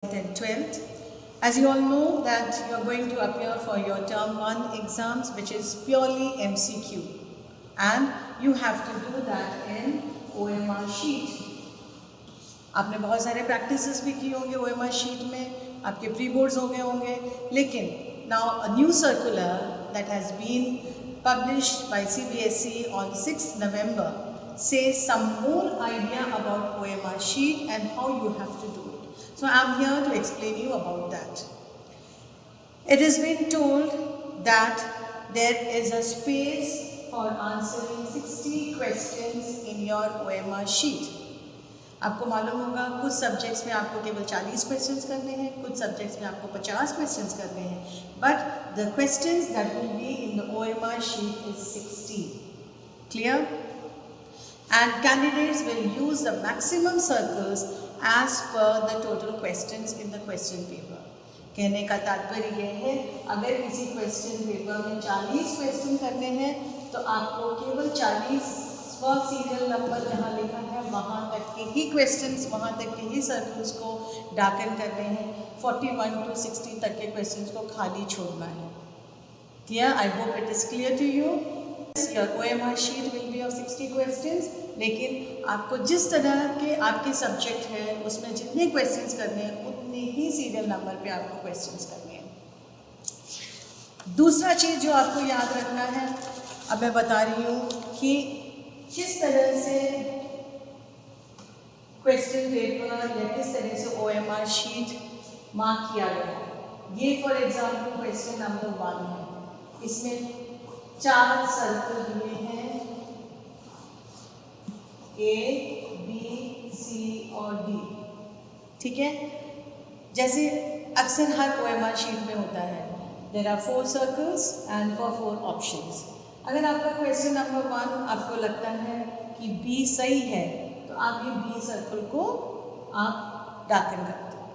and 12th. As you all know that you are going to appear for your term 1 exams, which is purely MCQ, and you have to do that in OMR sheet. आपने बहुत सारे practices भी किए होंगे OMR sheet में, आपके pre boards हो गए होंगे, लेकिन now a new circular that has been published by CBSE on 6th November says some more idea about OMR sheet and how you have to do it. So I am here to explain you about that. It has been told that there is a space for answering 60 questions in your OMR sheet. आपको मालूम होगा कुछ subjects में आपको केवल 40 questions करने हैं, कुछ सब्जेक्ट्स में आपको 50 क्वेश्चंस करने हैं, but the questions that will be in the OMR sheet is 60. Clear? And candidates will use the maximum circles as per the total questions in the question paper. कहने का तात्पर्य यह है, अगर किसी क्वेश्चन पेपर में 40 क्वेश्चन करने हैं तो आपको केवल 40वां सीरियल नंबर जहाँ लिखा है वहाँ तक के ही क्वेश्चंस, वहाँ तक के ही सर्कल्स को डार्कन करने हैं, 41 to 60 तक के क्वेश्चंस को खाली छोड़ना है. Clear? I hope it is clear to you. Your OMR sheet will be of 60 questions, लेकिन आपको जिस तरह के आपके सब्जेक्ट है उसमें जितने क्वेश्चंस करने हैं उतने ही सीरियल नंबर पे आपको क्वेश्चंस करने हैं. दूसरा चीज़ जो आपको याद रखना है, अब मैं बता रही हूँ कि किस तरह से क्वेश्चन पेपर या किस तरह से OMR शीट मार्क किया गया है. ये फॉर एग्जाम्पल क्वेश्चन नंबर 1 है, इसमें 4 सर्कल दिए हैं, A, B, C और D. ठीक है, जैसे अक्सर हर OMR शीट में होता है, there are 4 circles and for 4 options. अगर आपका क्वेश्चन नंबर 1 आपको लगता है कि B सही है तो आप ये B सर्कल को आप डार्कन करते हो,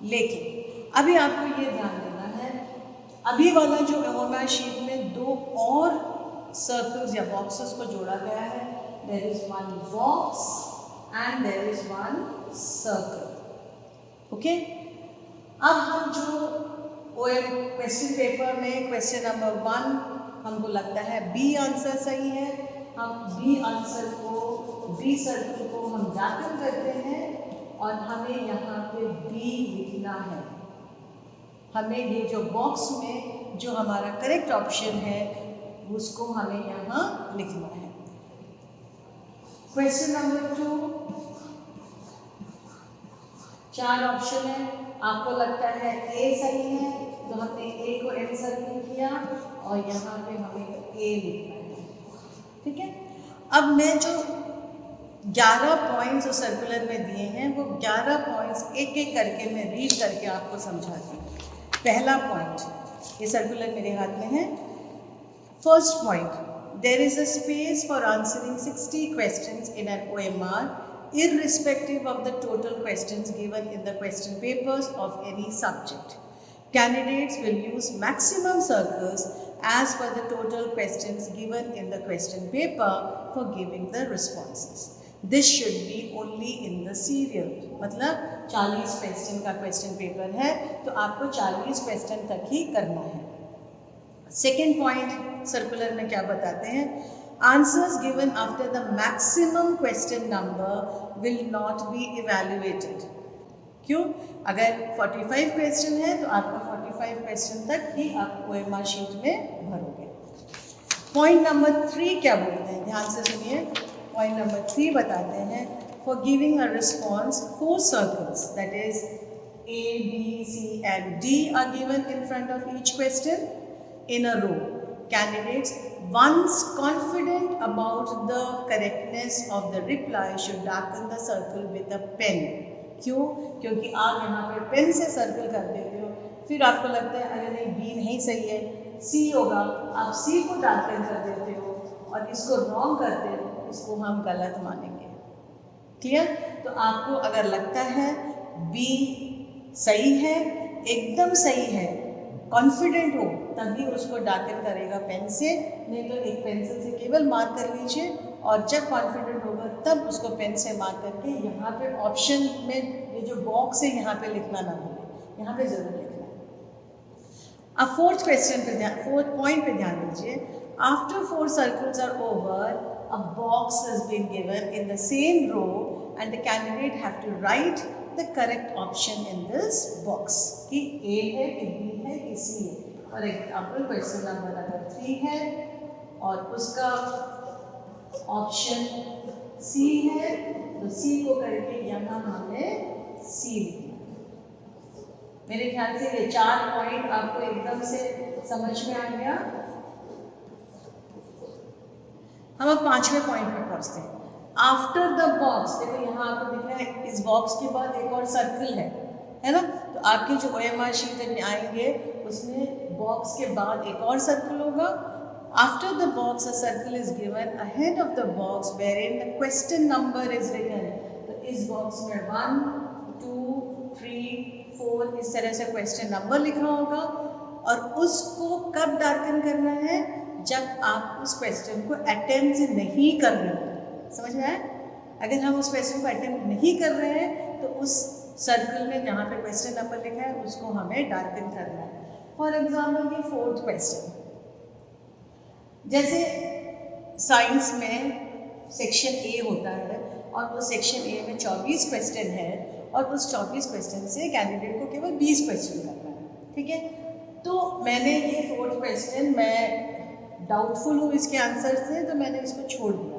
लेकिन अभी आपको ये ध्यान देना है, अभी वाला जो OMR शीट में 2 और सर्कल्स या बॉक्सेस को जोड़ा गया है, there is one box and there is one circle. Okay? अब हम जो क्वेश्चन पेपर में क्वेश्चन नंबर 1 हमको लगता है B आंसर सही है, हम B आंसर को, B सर्कल को हम डार्कन करते हैं और हमें यहाँ पे B लिखना है. हमें ये जो बॉक्स में जो हमारा करेक्ट ऑप्शन है उसको हमें यहाँ लिखना है. क्वेश्चन नंबर 2, 4 ऑप्शन है, आपको लगता है A सही है तो हमने A को N सर्कल किया और यहाँ पे हमें A लिखना है. ठीक है, अब मैं जो 11 पॉइंट्स जो सर्कुलर में दिए हैं वो 11 पॉइंट्स एक एक करके मैं रीड करके आपको समझाती हूँ. पहला पॉइंट, ये सर्कुलर मेरे हाथ में है. First point, there is a space for answering 60 questions in an OMR irrespective of the total questions given in the question papers of any subject. Candidates will use maximum circles as per the total questions given in the question paper for giving the responses. This should be only in the serial. मतलब 40 question का question paper है तो आपको 40 question तक ही करना है. Second point circular में क्या बताते हैं, answers given after the maximum question number will not be evaluated. क्यों? अगर 45 क्वेश्चन है तो आपको 45 क्वेश्चन तक ही आप OMR शीट में भरोगे. पॉइंट नंबर 3 क्या बोलते हैं, ध्यान से सुनिए. पॉइंट नंबर 3 बताते हैं, for giving a response 4 circles that is A, B, C and D are given in front of each question in a row. Candidates, once confident about the correctness of the reply, should darken the circle with a pen. क्यों? क्योंकि आप यहाँ पे pen से circle कर देते हो, फिर आपको लगता है अरे नहीं B नहीं सही है, C होगा, आप C को डार्कन कर देते हो और इसको रॉन्ग करते हो, इसको हम गलत मानेंगे. क्लियर? तो आपको अगर लगता है B सही है, एकदम सही है, कॉन्फिडेंट हो, तभी उसको डार्कन करेगा पेन से, नहीं तो एक पेंसिल से केवल मार्क कर लीजिए और जब कॉन्फिडेंट होगा तब उसको पेन से मार्क करके यहाँ पे ऑप्शन में ये जो बॉक्स है यहाँ पे लिखना ना भूलें. यहाँ पे जरूर लिखना है। अब फोर्थ पॉइंट पे ध्यान दीजिए। After 4 circles are over, a box is been given in the same row and the candidate have to write the correct option in this box कि ए है कि बी है कि सी है। फॉर एग्जाम्पल क्वेश्चन नंबर अगर 3 है और उसका ऑप्शन सी है, तो सी को करके यहाँ हमें सी लिखना। मेरे ख्याल से ये 4 पॉइंट आपको एकदम से समझ में आ गया। हम अब 5वें पॉइंट पे पहुंचते हैं। आफ्टर द बॉक्स, देखो यहाँ आपको दिख रहा है इस बॉक्स के बाद एक और सर्कल है ना। तो आपकी जो OMR शीट में आएंगे उसमें बॉक्स के बाद एक और सर्कल होगा। After the box, a circle is given ahead of the box wherein the question number is written. तो इस बॉक्स में 1, 2, 3, 4 इस तरह से क्वेश्चन नंबर लिखा होगा और उसको कब डार्कन करना है, जब आप उस क्वेश्चन को अटेम्प्ट नहीं कर रहे हो। समझ में आया? अगर हम उस क्वेश्चन को अटेम्प्ट नहीं कर रहे हैं तो उस सर्कल में जहाँ पे क्वेश्चन नंबर लिखा है उसको हमें डार्कन करना है। फॉर एग्जाम्पल ये 4th क्वेश्चन, जैसे साइंस में सेक्शन ए होता है और उस सेक्शन ए में 24 क्वेश्चन है और उस 24 क्वेश्चन से कैंडिडेट को केवल 20 क्वेश्चन करना है, ठीक है। तो मैंने ये 4th क्वेश्चन, मैं डाउटफुल हूँ इसके आंसर से, तो मैंने इसको छोड़ दिया।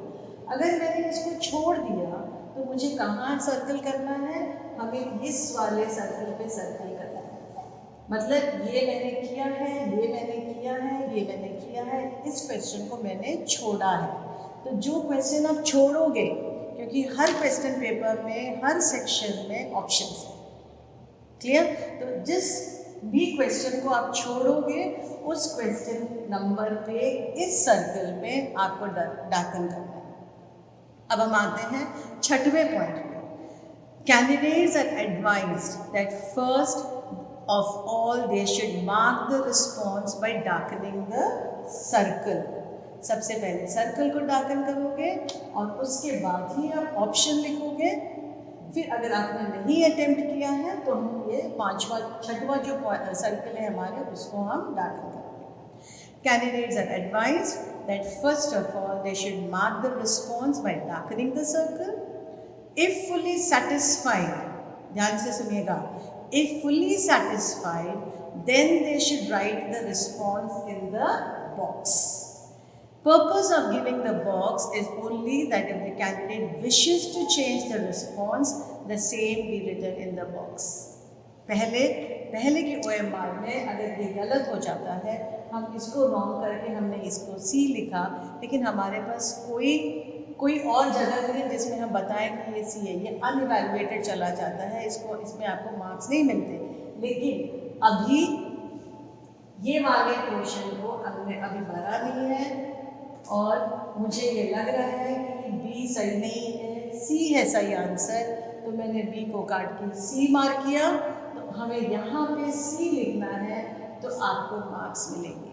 अगर मैंने इसको छोड़ दिया तो मुझे कहाँ सर्कल करना है, हमें इस वाले सर्कल पे सर्कल करना है। मतलब ये मैंने किया है, ये मैंने किया है, ये मैंने किया है, इस क्वेश्चन को मैंने छोड़ा है। तो जो क्वेश्चन आप छोड़ोगे, क्योंकि हर क्वेश्चन पेपर में हर सेक्शन में ऑप्शंस है, क्लियर। तो जिस भी क्वेश्चन को आप छोड़ोगे उस क्वेश्चन नंबर पे इस सर्कल में आपको डार्कन करना है। अब हम आते हैं 6वें पॉइंट पे। Candidates are advised that first of all they should mark the response by darkening the circle. सबसे पहले सर्कल को डार्कन करोगे और उसके बाद ही आप ऑप्शन लिखोगे। फिर अगर आपने नहीं अटेम्प्ट किया है तो हम ये 6वां जो सर्कल है हमारे उसको हम डार्कन करेंगे। Candidates are advised that first of all they should mark the response by darkening the circle. If fully satisfied, ध्यान से सुनिएगा, if fully satisfied, then they should write the response in the box. Purpose of giving the box is only that if the candidate wishes to change the response, the same be written in the box. पहले की OMR में अगर ये गलत हो जाता है, हम इसको रॉन्ग करके हमने इसको C लिखा, लेकिन हमारे पास कोई और जगह नहीं है जिसमें हम बताएं कि ये सी है, ये अनइवैल्यूएटेड चला जाता है, इसमें आपको मार्क्स नहीं मिलते। लेकिन अभी ये वाले क्वेश्चन को हमने अभी भरा नहीं है और मुझे ये लग रहा है कि बी सही नहीं है, सी है सही आंसर, तो मैंने बी को काट के सी मार्क किया। तो हमें यहाँ पे सी लिखना है तो आपको मार्क्स मिलेंगे।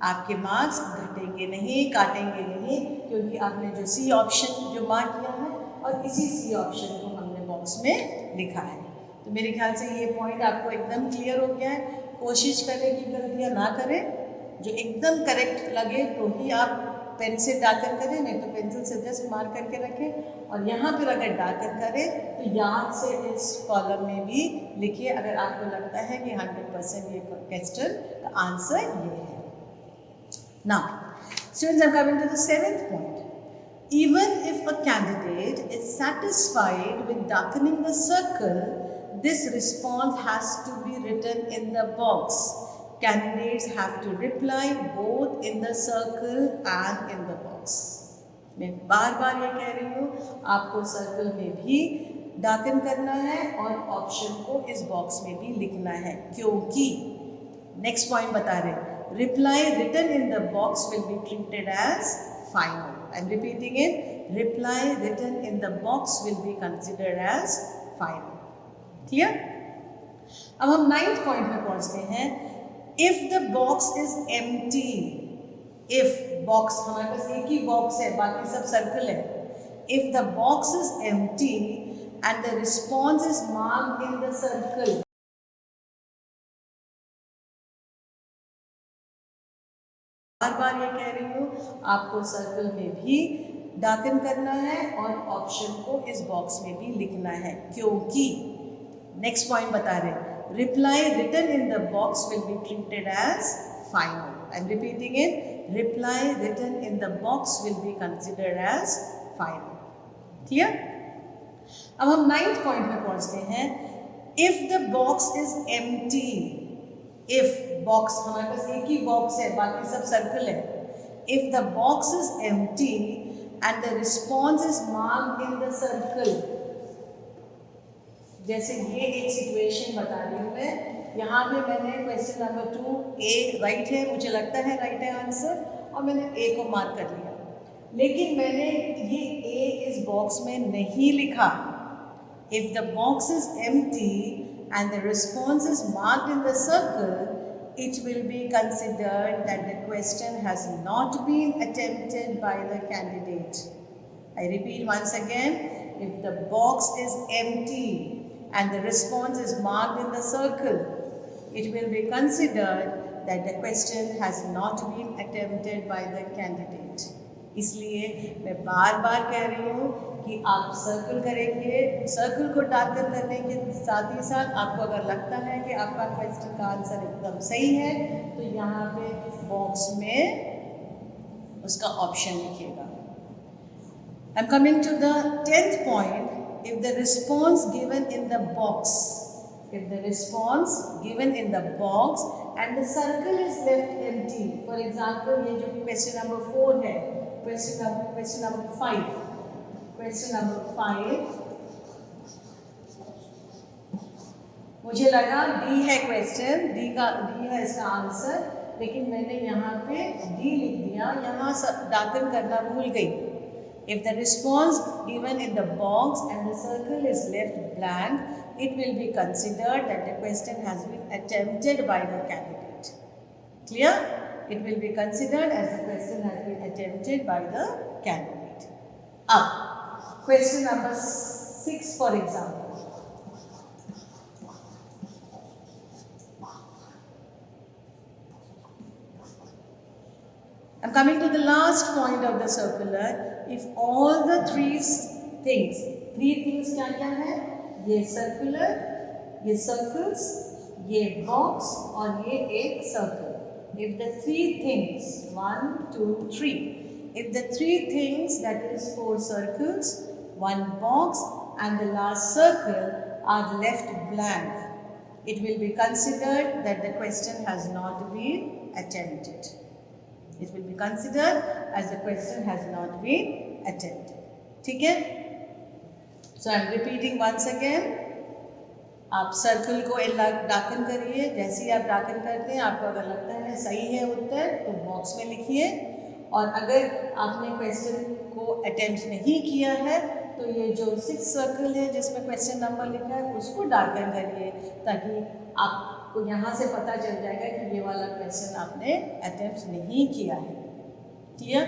आपके मार्क्स घटेंगे नहीं, काटेंगे नहीं, क्योंकि आपने जो सी ऑप्शन जो मार्क किया है और इसी सी ऑप्शन को हमने बॉक्स में लिखा है। तो मेरे ख्याल से ये पॉइंट आपको एकदम क्लियर हो गया है। कोशिश करें कि गलतियाँ ना करें, जो एकदम करेक्ट लगे तो ही आप पेन से डार्कन करें, नहीं तो पेंसिल से जस्ट मार्क करके रखें। और यहाँ पर अगर डार्कन करें तो याद से इस कॉलम में भी लिखिए अगर आपको लगता है कि 100% ये क्वेश्चन का आंसर ये है। Now, students, I'm coming to the 7th point. Even if a candidate is satisfied with darkening the circle, this response has to be written in the box. Candidates have to reply both in the circle and in the box. मैं बार बार ये कह रही हूँ, आपको circle में भी darken करना है और ऑप्शन को इस बॉक्स में भी लिखना है, क्योंकि नेक्स्ट पॉइंट बता रहे हैं, reply written in the box will be treated as final. I'm repeating it. Reply written in the box will be considered as final. Clear? अब हम 9th पॉइंट पे पहुंचते हैं। If the box is empty, if box हमारे पास एक ही box है, बाकी सब सर्कल है। If the box is empty and the response is marked in the circle, बार बार ये कह रही हूँ, आपको सर्कल में भी दाखिल करना है और ऑप्शन को इस बॉक्स में भी लिखना है, क्योंकि नेक्स्ट पॉइंट बता रहे, reply written in the box will be treated as final. I am repeating it, reply written in the box will be considered as final. Clear? अब हम 9th पॉइंट में पहुंचते हैं. If the box is empty, if box, हमारे पास एक ही box है, बाकी सब सर्कल है. If the box is empty and the response is marked in the circle, जैसे ये एक सिचुएशन बता रही हूँ मैं. यहाँ पे मैंने क्वेश्चन नंबर 2 ए राइट है, मुझे लगता है राइट है आंसर, और मैंने ए को मार्क कर लिया, लेकिन मैंने ये ए इस बॉक्स में नहीं लिखा. If the box is empty and the response is marked in the circle, it will be considered that the question has not been attempted by the candidate. I repeat once again, if the box is empty and the response is marked in the circle, it will be considered that the question has not been attempted by the candidate. इसलिए मैं बार बार कह रही हूँ कि आप circle करेंगे. Circle को दाखिल करने के साथ ही साथ आपको अगर लगता है कि आपका क्वेश्चन का आंसर एकदम सही है, तो यहाँ पे बॉक्स में उसका ऑप्शन लिखिएगा. I am coming to the 10th point. If the response given in the box, if the response given in the box and the circle is left empty, for example ये जो question number 4 है, question number 5, question number 5, मुझे लगा D है question, D है इसका answer, लेकिन मैंने यहाँ पे डी लिख दिया, यहाँ दाखिल करना भूल गई. If the response given in the box and the circle is left blank, it will be considered that the question has been attempted by the candidate. Clear? It will be considered as the question has been attempted by the candidate. Up. Question number 6, for example. I'm coming to the last point of the circular. If all the three things क्या है? ये circular, ये circles, ये box और ये एक circle. If the three things, 1, 2, 3. If the three things, that is 4 circles, 1 box and the last circle are left blank, it will be considered that the question has not been attempted. It will be considered as the question has not been attempted. ठीक है? So I am repeating once again. आप circle को दाखिल करिए. जैसे ही आप दाखिल करते हैं, आपको अगर लगता है सही है उत्तर, तो बॉक्स में लिखिए, और अगर आपने क्वेश्चन को अटेम्प्ट नहीं किया है, तो ये जो 6 सर्कल है जिसमें क्वेश्चन नंबर लिखा है, उसको दाखिल करिए, ताकि आपको यहाँ से पता चल जाएगा कि ये वाला क्वेश्चन आपने अटेम्प्ट नहीं किया है. Clear?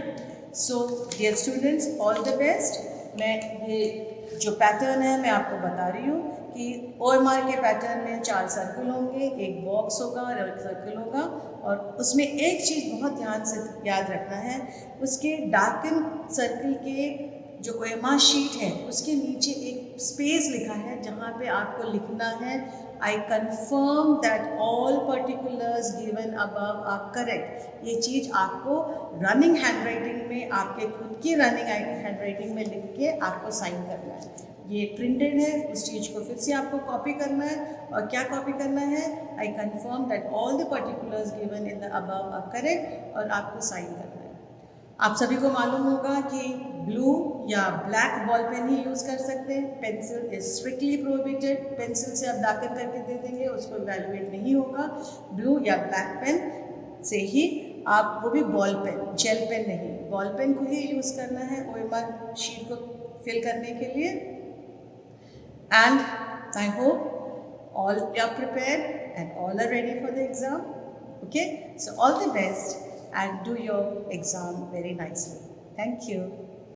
So dear students, all the best. मैं ये जो पैटर्न है मैं आपको बता रही हूँ कि OMR के पैटर्न में 4 सर्कल होंगे, एक बॉक्स होगा और एक सर्कल होगा, और उसमें एक चीज़ बहुत ध्यान से याद रखना है, उसके दाखिल सर्कल के जो OMR शीट है उसके नीचे एक स्पेस लिखा है जहाँ पे आपको लिखना है I confirm that all particulars given above are correct. ये चीज़ आपको रनिंग हैंडराइटिंग में, आपके खुद की रनिंग हैंडराइटिंग में लिख के आपको साइन करना है. ये प्रिंटेड है, उस चीज़ को फिर से आपको कॉपी करना है. और क्या कॉपी करना है? I confirm that all the particulars given in the above are correct, और आपको साइन करना है. आप सभी को मालूम होगा कि ब्लू या ब्लैक बॉल पेन ही यूज़ कर सकते हैं. Pencil is strictly prohibited. Pencil से आप दाखिल करके दे देंगे, उसको इवैल्यूएट नहीं होगा. ब्लू या ब्लैक पेन से ही आप, वो भी बॉल पेन, जेल पेन नहीं, बॉल पेन को ही यूज़ करना है OMR शीट को फिल करने के लिए. And I hope all are prepared and all are ready for the exam. Okay, so all the best and do your exam very nicely. Thank you.